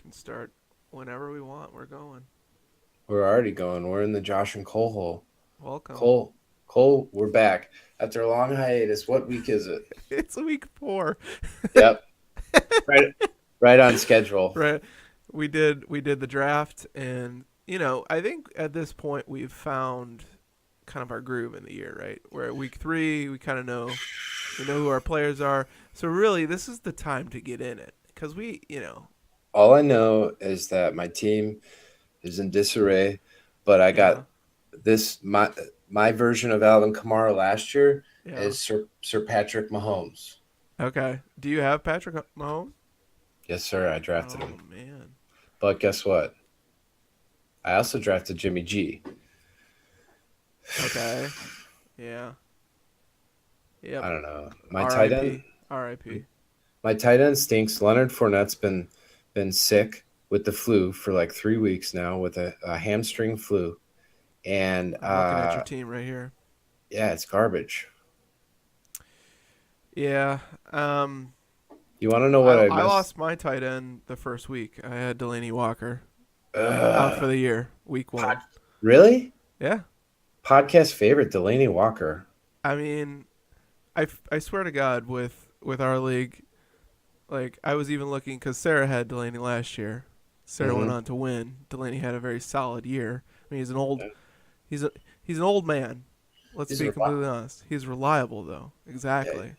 can start whenever we want. We're going. We're already going. We're in the Josh and Cole hole. Welcome. Cole, we're back after a long hiatus. What week is it? It's week 4. Yep, right, right on schedule. Right. We did the draft, and I think at this point we've found kind of our groove in the year, right? We're at week 3, we kind of know we know who our players are. So really this is the time to get in it cuz All I know is that my team is in disarray, but I yeah. got this my version of Alvin Kamara last year Yeah. is Sir Patrick Mahomes. Okay. Do you have Patrick Mahomes? Yes, sir. I drafted Oh him, man. but guess what? I also drafted Jimmy G. Okay. Yeah. Yep. I don't know. R.I.P. R.I.P. My tight end stinks. Leonard Fournette's been sick with the flu for like 3 weeks now with a hamstring flu, and I'm looking at your team right here. yeah, it's garbage. Yeah. Um You want to know what I I I missed? lost my tight end the first week. I had Delaney Walker out Ugh. for the year, week Pod, 1. really? Yeah. Podcast favorite Delaney Walker. I mean, I swear to God, with our league, like I was even looking because Sarah had Delaney last year. Sarah went Mm-hmm. on to win. Delaney had a very solid year. I mean, he's a he's an old man. Let's He's be a completely honest. He's reliable though, yeah. exactly.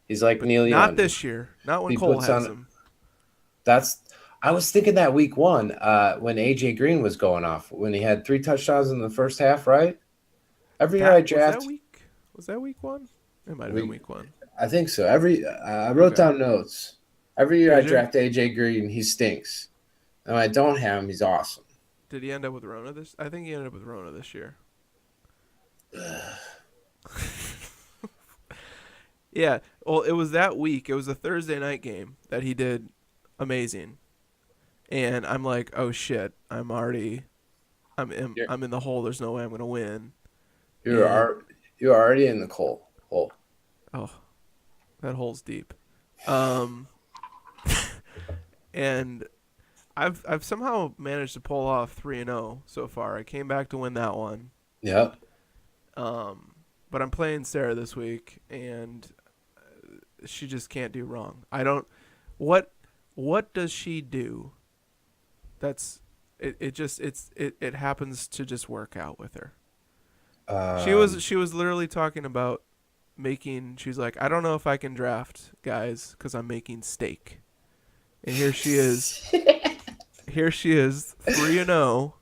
He's like But Neil not Young. this year. Not when He Cole puts has on. him. That's. I was thinking that week 1, when AJ Green was going off when he had 3 touchdowns in the first half. Right. Every year That I was that draft week. Was that week 1? It might have been we. week 1. I think so. I wrote Okay. down notes. Every year I Did you? draft AJ Green, he stinks. And when I don't have him, he's awesome. Did he end up with Rona this? I think he ended up with Rona this year. Yeah. Well, it was that week. It was a Thursday night game that he did amazing, and I'm like, oh shit, You're I'm in the hole. There's no way I'm gonna win. you're And are you're already in the coal hole. oh, that hole's deep. Um, and I've somehow managed to pull off 3-0 so far. I came back to win that one. Yep. But I'm playing Sarah this week, and she just can't do wrong. I don't. What what does she do? That's it. It just it happens to just work out with her. Um, She was literally talking about making. She's like, I don't know if I can draft guys because I'm making steak. And here she is. Here she is, 3-0.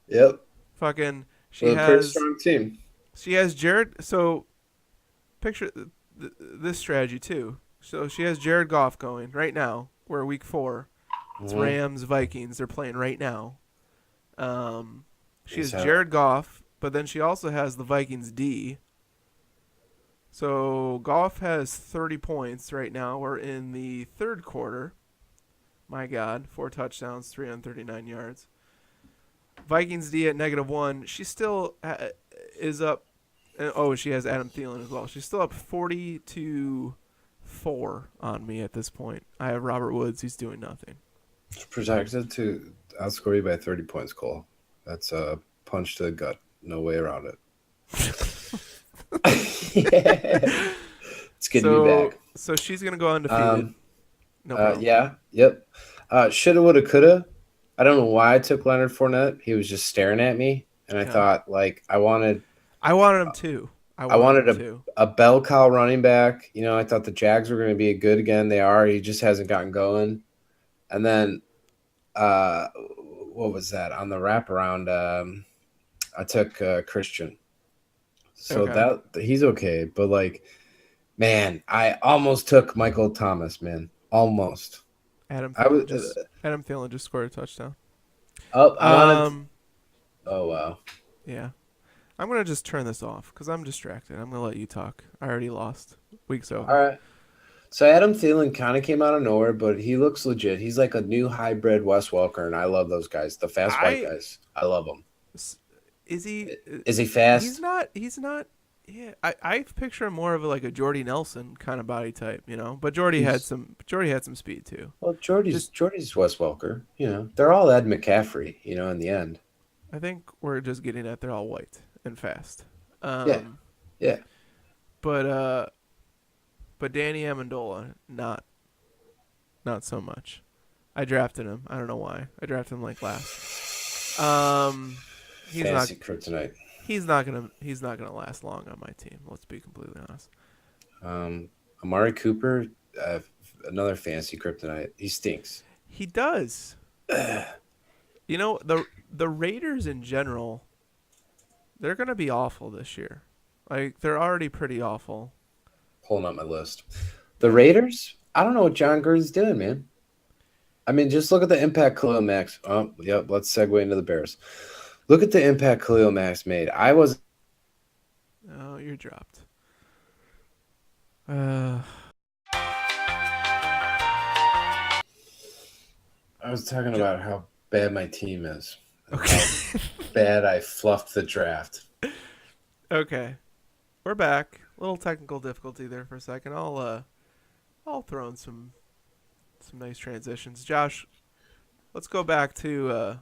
yep. Fucking. With a pretty strong team. She has Jared. So picture this strategy too. So she has Jared Goff going right now. We're week 4. It's Mm-hmm. Rams Vikings. They're playing right now. She He's has Jared Goff, but then she also has the Vikings D. So Goff has 30 points right now. We're in the third quarter. My God, 4 touchdowns, 339 yards. Vikings D at -1. She still is up. Oh, she has Adam Thielen as well. She's still up 40-4 on me at this point. I have Robert Woods. He's doing nothing. projected to outscore you by 30 points, Cole. That's a punch to the gut. No way around it. Yeah. It's good to be So back. so she's gonna go undefeated. Um, No problem. yeah, yep. Shoulda, woulda, coulda. I don't know why I took Leonard Fournette. He was just staring at me, and I Yeah, thought like I wanted him too. I I wanted wanted him too. a bell cow running back. You know, I thought the Jags were going to be good again. They are. He just hasn't gotten going. And then, uh, what was that on the wraparound? I took Christian, so Okay. that he's okay. But like, man, I almost took Michael Thomas. Man, almost. Adam I was Thielen just Adam Thielen just scored a touchdown. up. I wanted. Um. Oh wow. Yeah. I'm gonna just turn this off because I'm distracted. I'm gonna let you talk. I already lost. Week's All over. right. So Adam Thielen kind of came out of nowhere, but he looks legit. He's like a new hybrid Wes Welker, and I love those guys. The fast white I guys. I love them. is he? Is he He's fast? not. He's not. Yeah, I picture him more of like a Jordy Nelson kind of body type, you know. But He's Jordy had some speed too. well, Jordy's Just Jordy's Wes Welker. You know, they're all Ed McCaffrey. You know, in the end. I think we're just getting at they're all white and fast. Yeah, Um, yeah. but Danny Amendola, not so much. I drafted him. I don't know why. I drafted him like last. He's not Fantasy kryptonite. he's not gonna last long on my team. Let's be completely honest. Amari Cooper, uh, another fantasy kryptonite. He stinks. He does. You know the Raiders in general, they're gonna be awful this year. Like they're already pretty awful. Pulling up my list. The Raiders. I don't know what John Gruden's doing, man. I mean, just look at the impact Khalil Max. Oh, yep. Let's segue into the Bears. Look at the impact Khalil Max made. Oh, you're dropped. Uh, I was talking about how bad my team is. And okay. how bad I fluffed the draft. Okay. We're back. Little technical difficulty there for a second. I'll throw in some nice transitions. Josh, let's go back to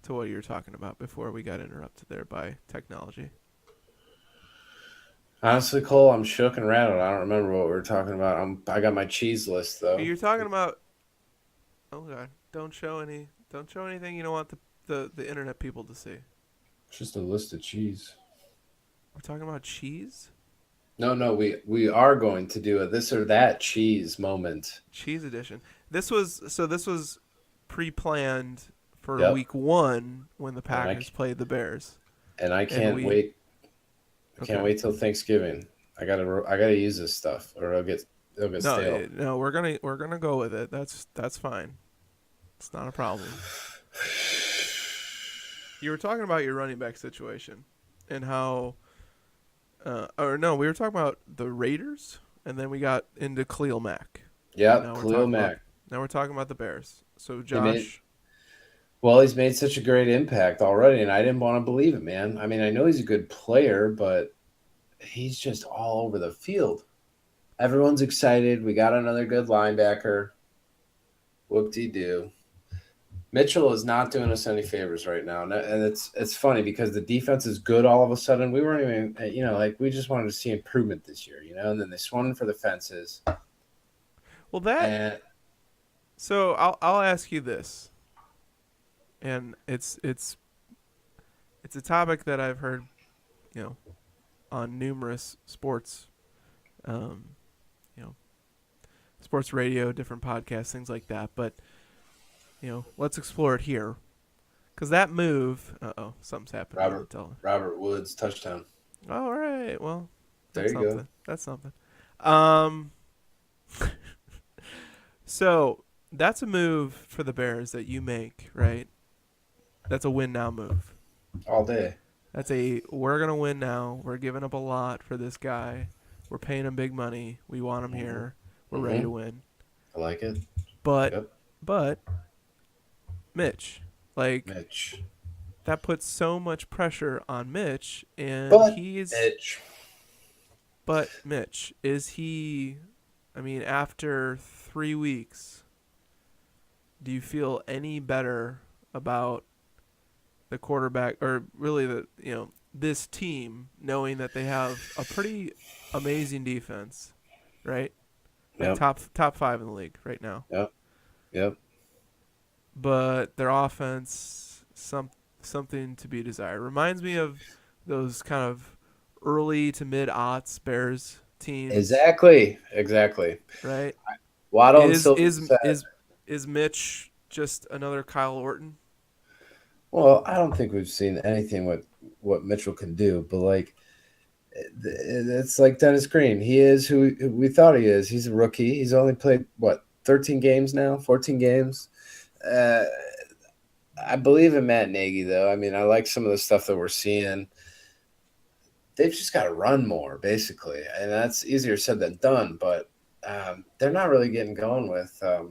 what you were talking about before we got interrupted there by technology. Honestly, Cole, I'm shook and rattled. I don't remember what we were talking about. I got my cheese list though. You're talking about oh god, don't show anything you don't want the internet people to see. It's just a list of cheese. We're talking about cheese? No, we are going to do a this or that cheese moment. Cheese edition. This was pre-planned for Yep. week 1 when the And Packers played the Bears. and I And can't we wait. I can't okay. wait till Thanksgiving. I gotta use this stuff or it'll get No, stale. no, we're gonna go with it. That's fine. It's not a problem. You were talking about your running back situation and how, or no, we were talking about the Raiders, and then we got into Khalil Mack, and Yep, Khalil Mack. now we're talking about the Bears. So He made Josh, well, he's made such a great impact already, and I didn't want to believe it, man. I mean, I know he's a good player, but he's just all over the field. Everyone's excited. We got another good linebacker. Whoop-de-doo. Mitchell is not doing us any favors right now, and it's funny because the defense is good all of a sudden. We weren't even, like we just wanted to see improvement this year, and then they swung for the fences. well that And so I'll ask you this, and it's a topic that I've heard, you know, on numerous sports, um, you know, sports radio, different podcasts, things like that, but. Let's explore it here. Because that move, something's happened to the tele. Robert Woods touchdown. All right, well, There that's you go. something. That's something. Um, so that's a move for the Bears that you make, right? That's a win now move. All day. We're gonna win now. We're giving up a lot for this guy. We're paying him big money. We want him here. We're ready to win. I like it. But Yep. but Mitch, like Mitch. that puts so much pressure on Mitch, and But Mitch. But Mitch, is he? I mean, after 3 weeks, do you feel any better about the quarterback, or really this team, knowing that they have a pretty amazing defense, right? Like Yep. top 5 in the league right now. Yep. Yep. But their offense, something to be desired. Reminds me of those kind of early to mid aughts Bears teams, Exactly. right? Waddle and Is Silver is said, is Mitch just another Kyle Orton? well, I don't think we've seen anything what Mitchell can do, but like it's like Dennis Green. He is who we thought he is. He's a rookie. He's only played 13 games now, 14 games. Uh, I believe in Matt Nagy though. I mean, I like some of the stuff that we're seeing. They've just got to run more, basically, and that's easier said than done. But they're not really getting going with the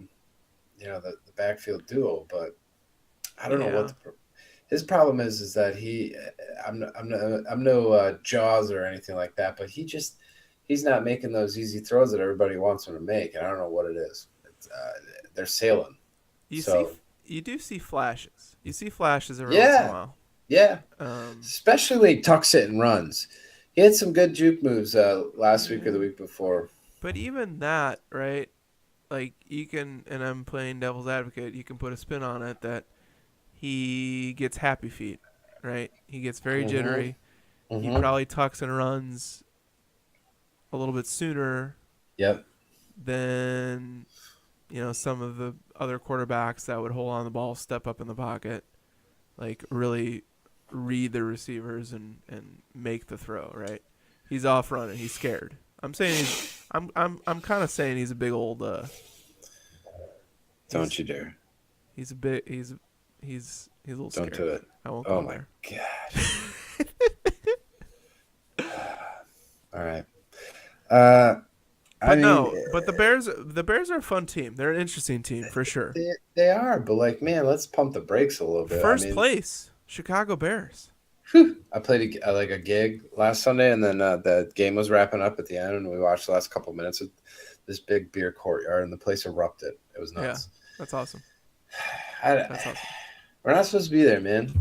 backfield duo. But I don't know Yeah. his problem is that I'm no Jaws or anything like that, but he's not making those easy throws that everybody wants him to make, and I don't know what it is. They're sailing. You see, So you do see flashes. You see flashes every once in a yeah, while. yeah. Um, Especially when he tucks it and runs. He had some good juke moves last week or the yeah. week before. But even that, right? Like you can, and I'm playing devil's advocate. You can put a spin on it that he gets happy feet, right? He gets very Mm-hmm. jittery. He Mm-hmm. probably tucks and runs a little bit sooner Yep. than some of the other quarterbacks that would hold on the ball, step up in the pocket, like really read the receivers and make the throw. Right? He's off running. He's scared. I'm saying he's. I'm kind of saying he's a big old. Don't He's you dare. he's a bit. He's a little Don't scared. do it. I won't Oh go my there. gosh. All right. Uh, I But mean, no, but the Bears are a fun team. They're an interesting team for sure. they are, but like, man, let's pump the brakes a little bit. I First mean, place, Chicago Bears. whew, I played like a gig last Sunday, and then the game was wrapping up at the end, and we watched the last couple of minutes of this big beer courtyard, and the place erupted. It was Yeah, nuts. that's awesome. I, That's awesome. we're not supposed to be there, man.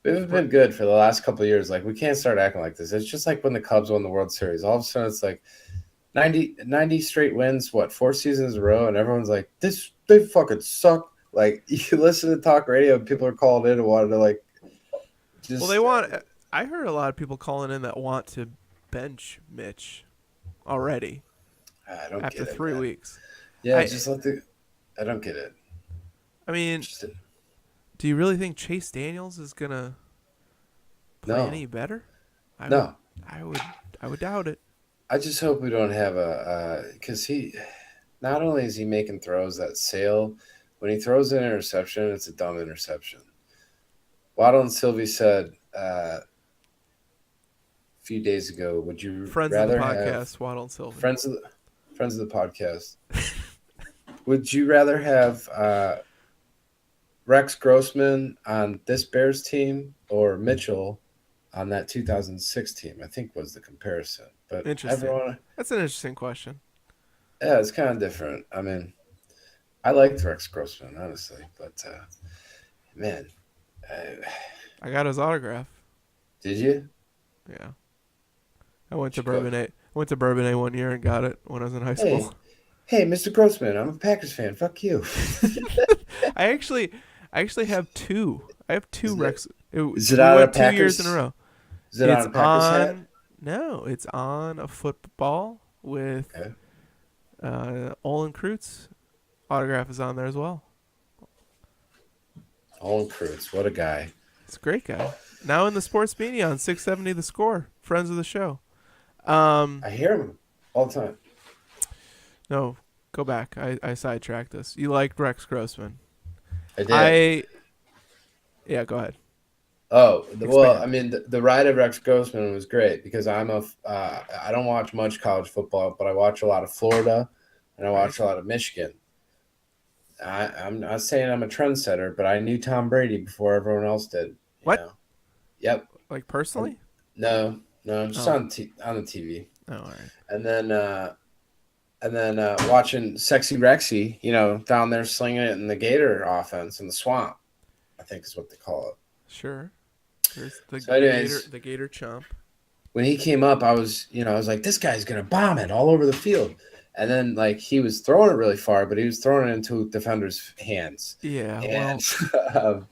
We haven't But been good for the last couple of years. Like, we can't start acting like this. It's just like when the Cubs won the World Series. All of a sudden, it's like 90 straight wins, what, 4 seasons in a row, and everyone's like, they fucking suck. Like, you listen to talk radio, and people are calling in and wanted to, like, well, they just, want. I heard a lot of people calling in that want to bench Mitch already I don't after get it, 3 man. weeks. Yeah, I just I don't get it. I mean, Just, do you really think Chase Daniels is gonna play no, any better? I would. no. I would. I would doubt it. I just hope we don't have because not only is he making throws that sail, when he throws an interception, it's a dumb interception. Waddle and Sylvie said a few days ago, would you Friends of the rather have podcast, Waddle and Sylvie. friends of the podcast? Would you rather have Rex Grossman on this Bears team or Mitchell on that 2006 team? I think was the comparison. But Interesting. everyone, That's an interesting question. yeah, it's kind of different. I mean, I liked Rex Grossman, honestly, but man, uh, I got his autograph. did you? Yeah. I went to Should go. Bourbonnais. Went to Bourbonnais one year and got it when I was in high Hey, school. hey, Mr. Grossman, I'm a Packers fan. Fuck you. I actually, I actually have two. I have two Is it Rex. is it We on a went 2 years in a Packers? row. Is it on It's a Packers hat? on. No, it's on a football with Okay. Olin Kreutz. Autograph is on there as well. Olin Kreutz, what a guy. It's a great guy. Now in the sports media on 670 The Score. Friends of the show. Um, I hear him all the time. no, go back. I sidetracked this. You liked Rex Grossman. I did. I Yeah, go ahead. Oh, well, I Expand. mean, the ride of Rex Grossman was great because I don't watch much college football, but I watch a lot of Florida and I Right. watch a lot of Michigan. I'm not saying I'm a trendsetter, but I knew Tom Brady before everyone else did. You What? know. Yep. Like And personally? no, no, just Oh. on the TV, Oh, all right. and then watching Sexy Rexy, down there slinging it in the Gator offense in the swamp, I think is what they call it. Sure. There's the So, the gator anyways, the gator chump. when he came up, I was like, this guy's gonna bomb it all over the field. And then like he was throwing it really far, but he was throwing it into defenders' hands. Yeah, And well, um,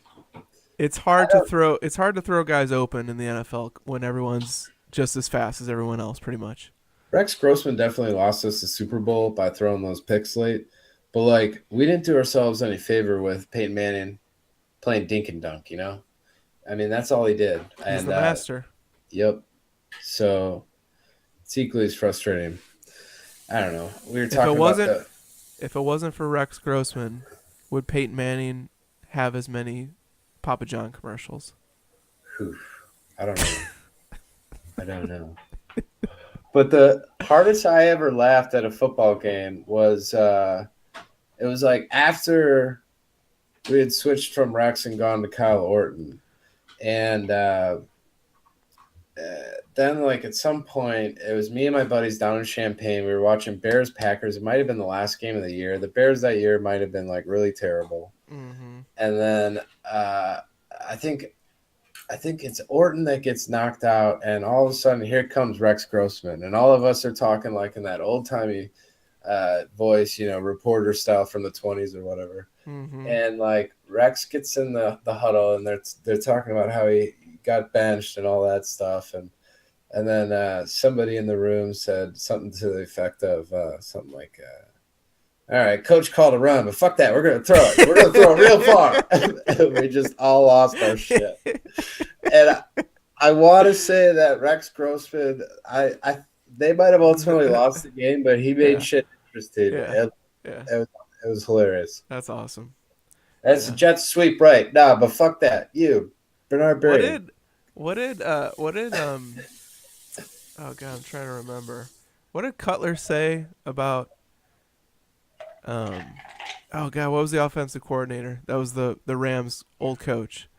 it's I hard to don't throw it's hard to throw guys open in the NFL when everyone's just as fast as everyone else pretty much. Rex Grossman definitely lost us the Super Bowl by throwing those picks late. But like we didn't do ourselves any favor with Peyton Manning playing dink and dunk. I mean, that's all he did. He's And the master. yep. So it's equally as frustrating. I don't know. We were If it talking about wasn't the if it wasn't for Rex Grossman, would Peyton Manning have as many Papa John commercials? whew, I don't know. I don't know. But the hardest I ever laughed at a football game was it was like after we had switched from Rex and gone to Kyle Orton. And then, like, at some point, it was me and my buddies down in Champaign. We were watching Bears Packers. It might have been the last game of the year. The Bears that year might have been like really terrible. Mm-hmm. And then I think it's Orton that gets knocked out, and all of a sudden here comes Rex Grossman, and all of us are talking like in that old timey voice, reporter style from the 20s or whatever. Mm-hmm. And like Rex gets in the huddle, and they're talking about how he got benched and all that stuff, and then somebody in the room said something to the effect of something like. All right, coach called a run, but fuck that. We're going to throw it. We're going to throw it real far. And we just all lost our shit. And I want to say that Rex Grossman, they might have ultimately lost the game, but he made shit interesting. Yeah. It was hilarious. That's awesome. That's a jet sweep, right? Nah, but fuck that. You, Bernard Berry. What did oh god, I'm trying to remember. What did Cutler say about oh god, what was the offensive coordinator? That was the Rams' old coach.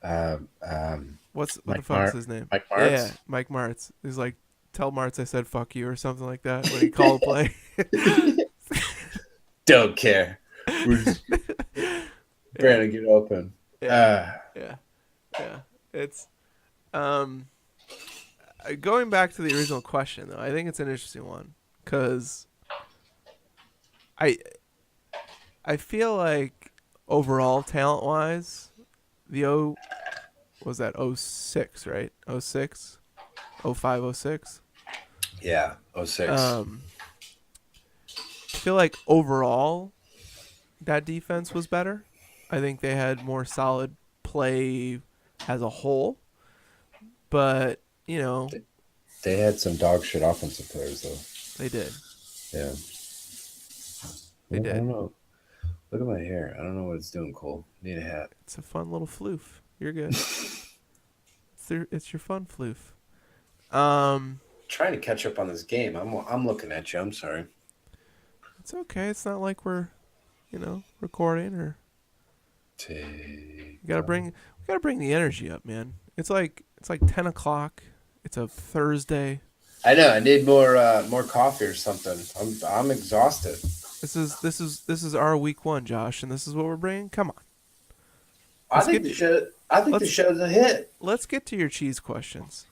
What the fuck's his name? Mike Martz? Yeah, Mike Martz. He's like, tell Martz I said fuck you or something like that when he called a play. Don't care. Brandon, get open. Yeah. It's going back to the original question though. I think it's an interesting one because I feel like overall talent wise, the was that 06, right? 06? 05, 06? Yeah, 06. I feel like overall that defense was better. I think they had more solid play as a whole. But, they had some dog shit offensive players though. They did. Yeah. They did. I don't know. Look at my hair. I don't know what it's doing, Cole. Need a hat. It's a fun little floof. You're good. It's your fun floof. Trying to catch up on this game. I'm looking at you. I'm sorry. It's okay. It's not like we're, recording or. We gotta bring the energy up, man. It's like 10 o'clock. It's a Thursday. I know. I need more coffee or something. I'm exhausted. This is our week 1, Josh, and this is what we're bringing. Come on. I think the show's a hit. Let's get to your cheese questions.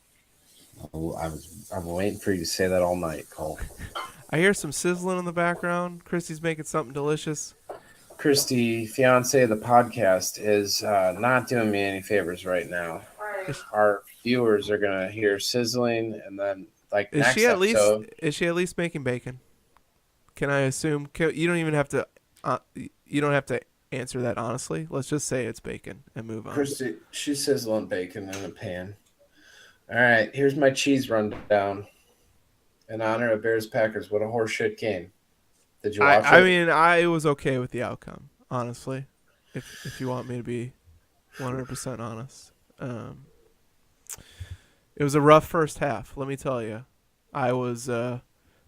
I'm waiting for you to say that all night, Cole. I hear some sizzling in the background. Christy's making something delicious. Christy, fiance of the podcast, is not doing me any favors right now. Our viewers are gonna hear sizzling, and then is she at least making bacon? Can I assume? You don't even have to. You don't have to answer that honestly. Let's just say it's bacon and move on. Christy, she's sizzling bacon in a pan. All right, here's my cheese rundown. In honor of Bears Packers, what a horseshit game. Did you watch it? I mean, I was okay with the outcome, honestly. If you want me to be 100% honest, it was a rough first half. Let me tell you, I was a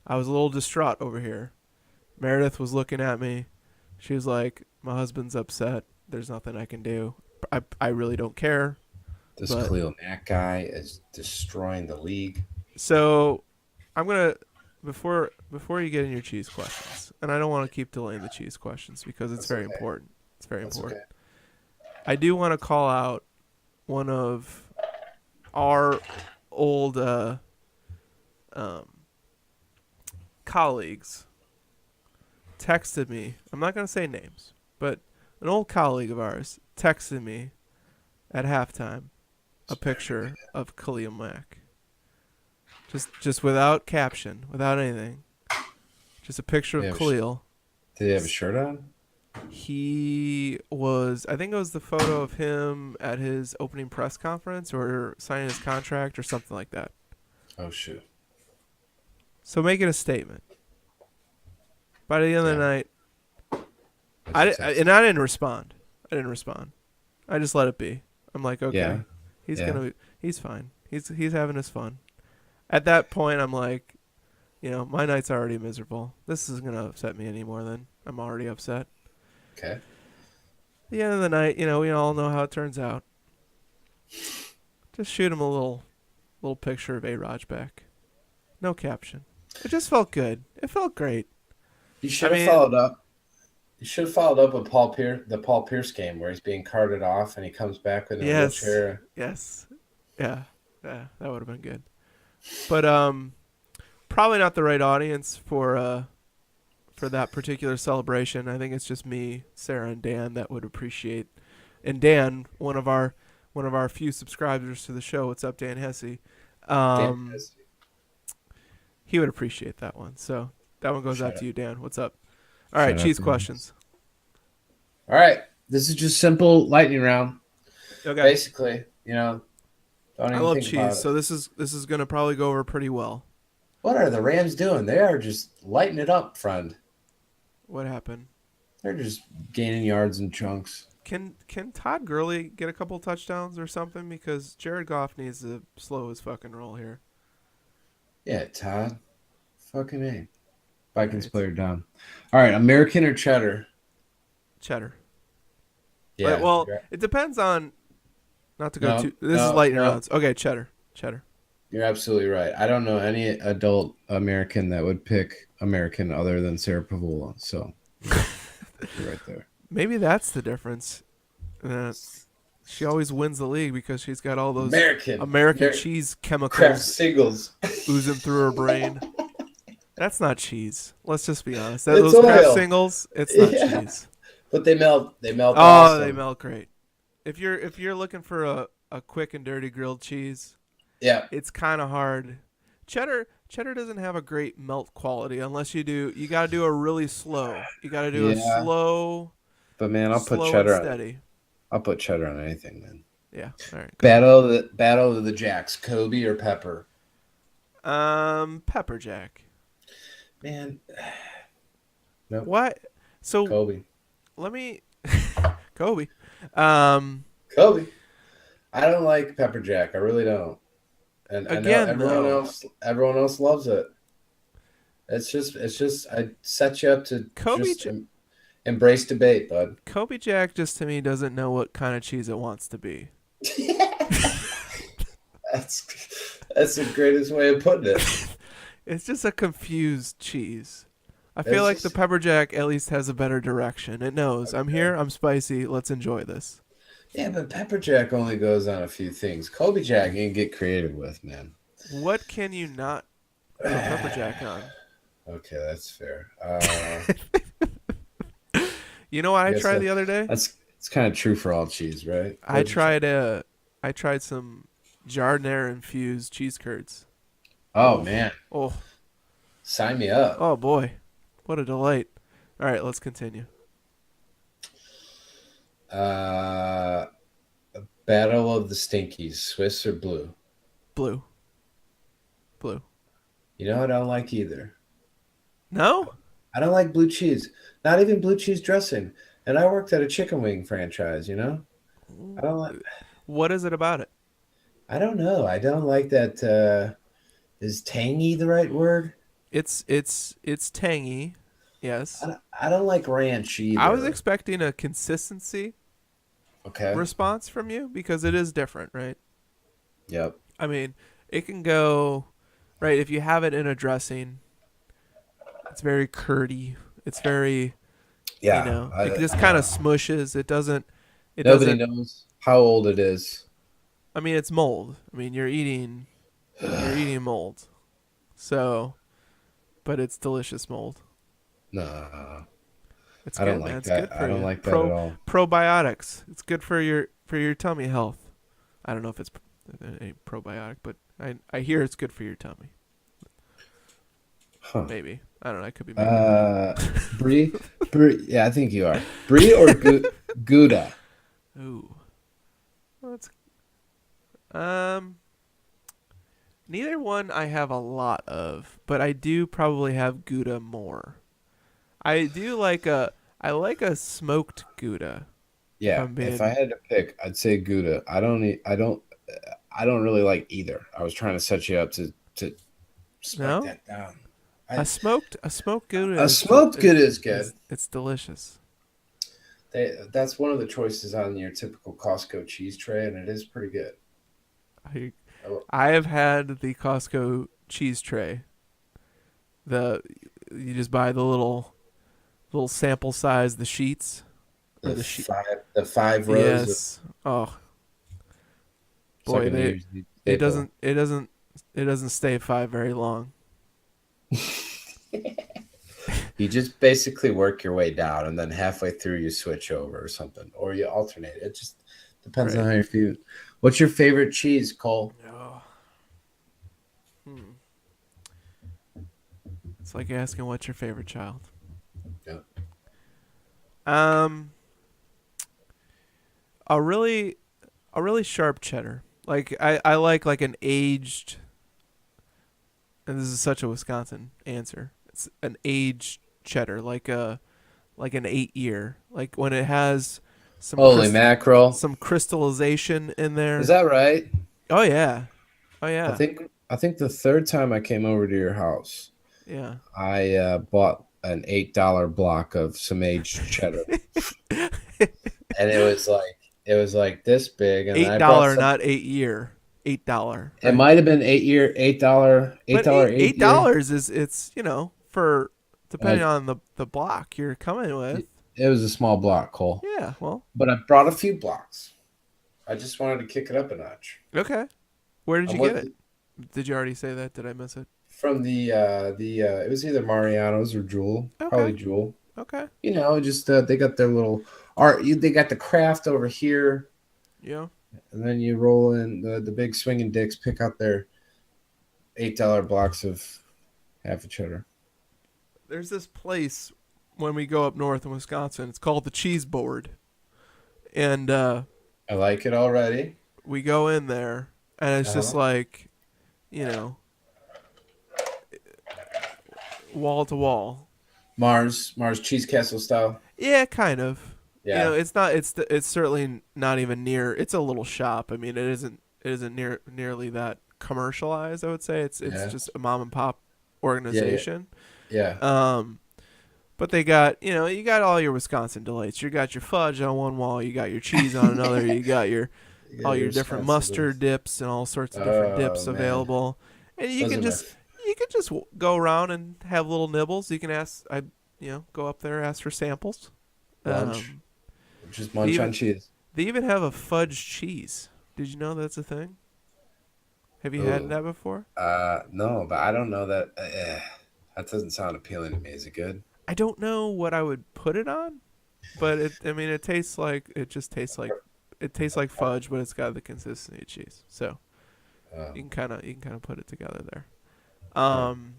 little distraught over here. Meredith was looking at me. She was like, "My husband's upset. There's nothing I can do. I really don't care." This Khalil Mack guy is destroying the league. So, I'm gonna before you get in your cheese questions, and I don't want to keep delaying the cheese questions because it's very important. It's very important. Okay. I do want to call out one of our old colleagues. Texted me. I'm not gonna say names, but an old colleague of ours texted me at halftime a picture of Khalil Mack. Just without caption, without anything. Just a picture of Khalil. Did he have a shirt on? He was, I think it was the photo of him at his opening press conference or signing his contract or something like that. Oh, shoot. So making a statement. By the end of the night, I didn't respond. I just let it be. I'm like, okay, he's fine. He's having his fun. At that point, I'm like, my night's already miserable. This isn't going to upset me any more than I'm already upset. Okay. At the end of the night, we all know how it turns out. Just shoot him a little picture of A-Raj back. No caption. It just felt good. It felt great. You I should have mean, followed up. You should have followed up with the Paul Pierce game where he's being carted off and he comes back in a yes, wheelchair. yes, yeah, yeah. That would have been good. But probably not the right audience for that particular celebration. I think it's just me, Sarah, and Dan that would appreciate. And Dan, one of our few subscribers to the show. What's up, Dan Hesse? Damn. He would appreciate that one. So that one goes out Shut to up. you, Dan. What's up? All right, Shut up, cheese man. questions. All right. This is just simple lightning round. Okay. Basically, don't I even love think cheese, about so it. this is gonna probably go over pretty well. What are the Rams doing? They are just lighting it up, friend. What happened? They're just gaining yards and chunks. Can Todd Gurley get a couple touchdowns or something? Because Jared Goff needs to slow his fucking roll here. Yeah, Todd. Fucking A. Vikings Right. player down. All right, American or cheddar? Cheddar. Yeah. Well, it depends on. Not to go No, too. This is no, lightning no. rounds. Okay, cheddar. Cheddar. You're absolutely right. I don't know any adult American that would pick American other than Sarah Pavula. So you're right there. Maybe that's the difference. She always wins the league because she's got all those American cheese Kraft chemicals singles. oozing through her brain. That's not cheese. Let's just be honest. It's Those Kraft oil. singles, it's not Yeah. cheese. But they melt. They melt. Oh, awesome. they melt great. If you're looking for a quick and dirty grilled cheese, Yeah. it's kind of hard. Cheddar doesn't have a great melt quality unless you got to do a really slow. You got to do a Yeah. slow, But man, I'll put slow cheddar and on. steady. I'll put cheddar on anything, man. Yeah. All right. Go. Battle of the Jacks. Kobe or Pepper? Pepper Jack. Man. Nope. What? So Kobe. let me Kobe. Kobe. I don't like Pepper Jack. I really don't. And I know Again, everyone else loves it. It's just I set you up to Kobe just J- embrace debate, bud. Kobe Jack just to me doesn't know what kind of cheese it wants to be. That's the greatest way of putting it. It's just a confused cheese. I It's feel like just- the pepper jack at least has a better direction. It knows I'm Okay. here, I'm spicy, let's enjoy this. Yeah, but Pepper Jack only goes on a few things. Kobe Jack you can get creative with, man. What can you not put pepper jack on? Okay, that's fair. You know what I Yes, tried sir. the other day? It's kind of true for all cheese, right? I tried some Jardiniere infused cheese curds. Oh man, Oh, sign me up. oh boy. What a delight. All right, let's continue. Uh, Battle of the Stinkies, Swiss or blue? Blue. You know what I don't like either. No? I don't like blue cheese. Not even blue cheese dressing. And I worked at a chicken wing franchise. I don't like. What is it about it? I don't know. I don't like that. Is tangy the right word? It's tangy. Yes. I don't like ranch either. I was expecting a consistency Okay. response from you because it is different, right? Yep. I mean, it can go right if you have it in a dressing. It's very curdy. It's very, Yeah. it just kind of smushes. It doesn't. It Nobody doesn't. knows how old it is. I mean, it's mold. I mean, you're eating mold. So, but it's delicious mold. No, It's I good, don't man. like It's that. good for I don't you. like that at all. Probiotics. It's good for your tummy health. I don't know if it's a probiotic, but I hear it's good for your tummy. Huh. Maybe. I don't know. I could be making that up. Brie. Yeah, I think you are. Brie or Gouda? Ooh. Well, that's neither one I have a lot of, but I do probably have Gouda more. I like a smoked Gouda. Yeah. I'm being- If I had to pick, I'd say Gouda. I don't really like either. I was trying to set you up to spike No? that down. A smoked Gouda. A smoked Gouda is good. It's delicious. That's one of the choices on your typical Costco cheese tray, and it is pretty good. I Oh, I have had the Costco cheese tray. The You just buy the little sample size, the sheets or the the sheet. five rows of Yes. Oh it's like boy, a New they Year's Eve it staple. doesn't it doesn't it doesn't stay five very long. You just basically work your way down, and then halfway through you switch over or something, or you alternate. It just depends on Right. how you feel. What's your favorite cheese, Cole? Oh. Hmm. It's like asking what's your favorite child. Yeah. Um, a really a really sharp cheddar. Like I like an aged, and this is such a Wisconsin answer. It's an aged cheddar, like an 8 year, like when it has Holy mackerel! some crystallization in Is there. that right? Oh yeah, oh I yeah, think I think the third time I came over to your house, yeah. I bought an $8 block of some aged cheddar, and it was like this big, and then Eight I brought dollar, some. not 8 year. $8, It right? might have been 8 year, eight But dollar eight 8 year. dollars is it's for Uh, depending on the block you're coming with. it was a small block, Cole, Yeah, well, but I brought a few blocks. I just wanted to kick it up a notch. okay. Where did I'm you get with it? Did you already say that? Did I miss it? from the it was either Mariano's or Jewel, probably Okay, Jewel. okay. You know, just they got their little art. They got the craft over here, Yeah. and then you roll in the big swinging dicks. Pick out their $8 blocks of half a cheddar. There's this place when we go up north in Wisconsin. It's called the Cheese Board, and I like it already. we go in there, and it's just Uh-huh. like, you know, wall to wall. Mars Cheese Castle style. Yeah, kind of. Yeah, It's not. It's certainly not even near. It's a little shop. I mean, it isn't nearly that commercialized. I would say it's yeah, just a mom and pop yeah, yeah, organization. yeah. Um, but they got you got all your Wisconsin delights. You got your fudge on one wall. You got your cheese on another. You got your You got all your your different Wisconsin mustard bits. dips and all sorts of different Oh dips man, available. And those are my. you can just go around and have little nibbles. You can go up there, ask for samples. Lunch. Um, Just they munch on even cheese. they even have a fudge cheese. Did you know that's a thing? Have you had Oh, that before? no, but I don't know that. That doesn't sound appealing to me. Is it good? I don't know what I would put it on, but I mean, it tastes like fudge, but it's got the consistency of cheese. So Oh, you can kind of put it together there. huh. Um,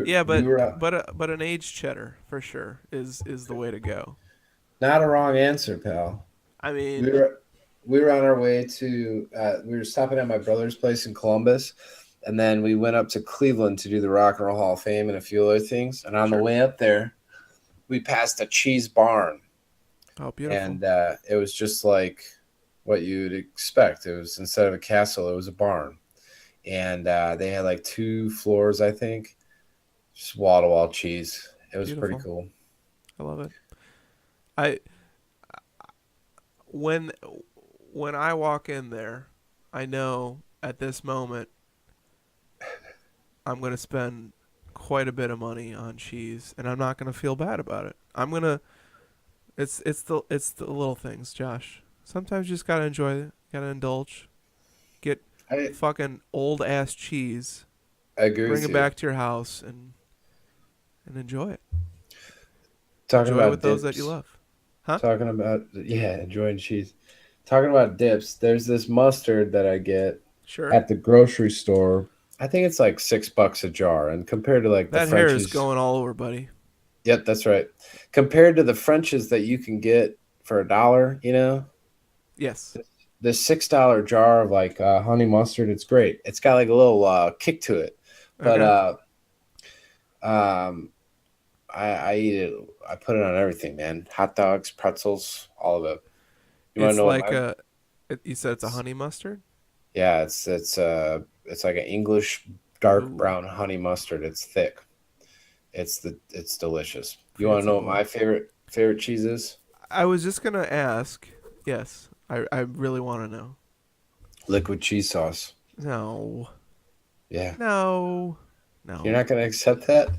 yeah, We were but an aged cheddar for sure is the way to go. not a wrong answer, pal. I We mean, were we were on our way to we were stopping at my brother's place in Columbus, and then we went up to Cleveland to do the Rock and Roll Hall of Fame and a few other things. And on the sure. way up there, we passed a cheese barn, Oh, beautiful. and it was just like what you'd expect. It was instead of a castle, it was a barn, and they had like 2 floors, I think, just wall to wall cheese. It was pretty Beautiful. cool. I love it. I when when I walk in there, I know at this moment I'm going to spend quite a bit of money on cheese and I'm not going to feel bad about it. I'm going to it's the little things, Josh. Sometimes you just got to enjoy it, got to indulge. Get I fucking old ass cheese, I agree bring with it you. back to your house and enjoy it. Talking Enjoy it about with those that you dips. love. Huh? Talking about yeah, enjoying cheese. Talking about dips. There's this mustard that I get Sure. at the grocery store. I think it's like $6 a jar, and compared to like the That hair is French's, going all over, buddy. yep, that's right. Compared to the French's that you can get for $1, Yes. this $6 jar of like honey mustard, it's great. It's got like a little kick to it, but Okay. um, I eat it. I put it on everything, man. Hot dogs, pretzels, all of it. You want to It's know what like my? you said it's a It's honey mustard? yeah, it's like an English dark Ooh, brown honey mustard. It's thick. It's delicious. You want to fancy know what boy. my favorite cheese is? I was just gonna ask. Yes, I really want to know. Liquid cheese sauce. No. Yeah. No. You're No. not going to accept that?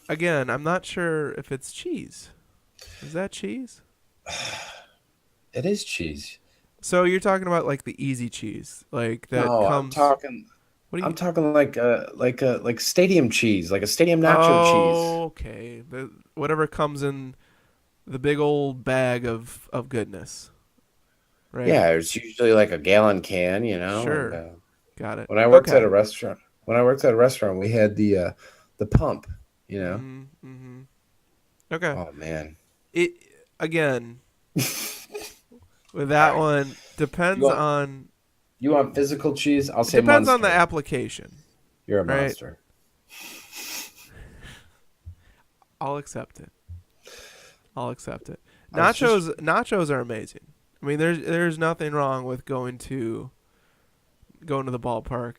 Again, I'm not sure if it's cheese. Is that cheese? It is cheese. So you're talking about like the easy cheese, like that No, I'm comes. talking What do you? I'm talking like stadium cheese, like a stadium nacho cheese. Oh, okay. Whatever comes in the big old bag of goodness, right? Yeah, it's usually like a gallon can, and Sure. Got it. when I worked at Okay. a restaurant, we had the pump, you know. Mm-hmm. Okay. Oh man. It again with All that right. one You depends want on you want physical cheese? I'll it say depends on the Munster. application, You're a right? monster. I'll accept it. I'll accept it. I was just Nachos are amazing. I mean, there's nothing wrong with going to the ballpark,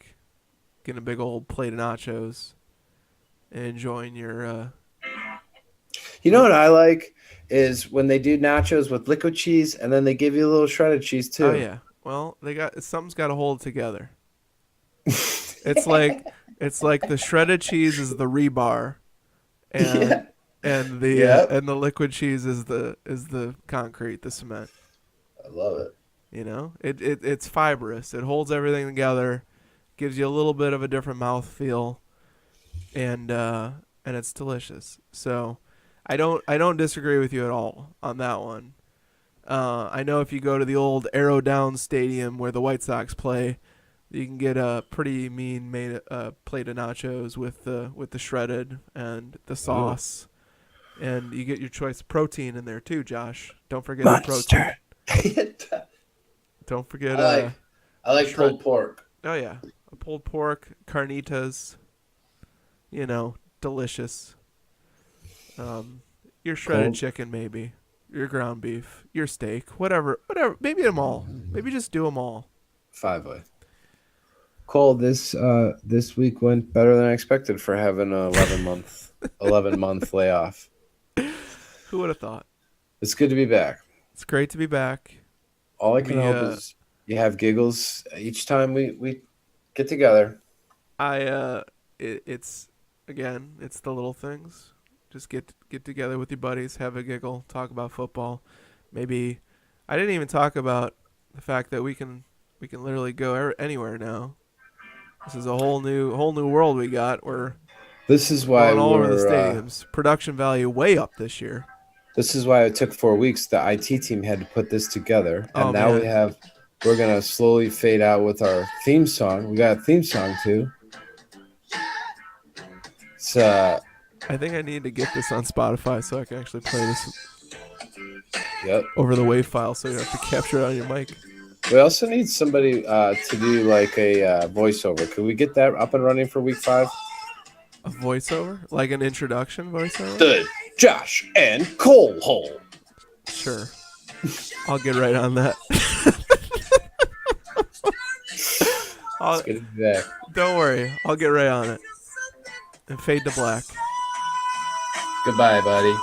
getting a big old plate of nachos, and enjoying your. You know what I like is when they do nachos with liquid cheese and then they give you a little shredded cheese Oh too. yeah. Well, they got something's got to hold it together. It's like the shredded cheese is the rebar, Yeah. and Yep. and the liquid cheese is the concrete, the cement. I love it. You know, it's fibrous. It holds everything together, gives you a little bit of a different mouth feel, and it's delicious. So, I don't disagree with you at all on that one. I know if you go to the old Arrow Downs Stadium where the White Sox play, you can get a pretty mean made plate of nachos with the shredded and the Ooh. sauce, and you get your choice of protein in there too, Josh. Don't forget the protein. Monster. I Don't forget like shred. pulled pork. Oh yeah, a pulled pork, carnitas. You know, delicious. Your shredded Pulled chicken maybe, your ground beef, your steak, whatever. Maybe them all. Maybe just do them all. five-way. Cole, this week went better than I expected for having an 11-month layoff. Who would have thought? It's good to be back. It's great to be back. All I can We hope is you have giggles each time we get together. it's again, it's the little things. Just get together with your buddies, have a giggle, talk about football. Maybe I didn't even talk about the fact that we can literally go anywhere now. This is a whole new world we got. We're This is why going all over the we're stadiums. Production value way up this year. this is why it took 4 weeks. The IT team had to put this together, Oh and now man, we're gonna slowly fade out with our theme song. We got a theme song too. It's I think I need to get this on Spotify so I can actually play this yep. over the WAV file, so you have to capture it on your mic. We also need somebody to do like a voiceover. Could we get that up and running for week 5? A voiceover, like an introduction voiceover. The Josh and Cole Hole. Sure, I'll get right on that. It's good to be back. Don't worry, I'll get right on it. And fade to black. Goodbye, buddy.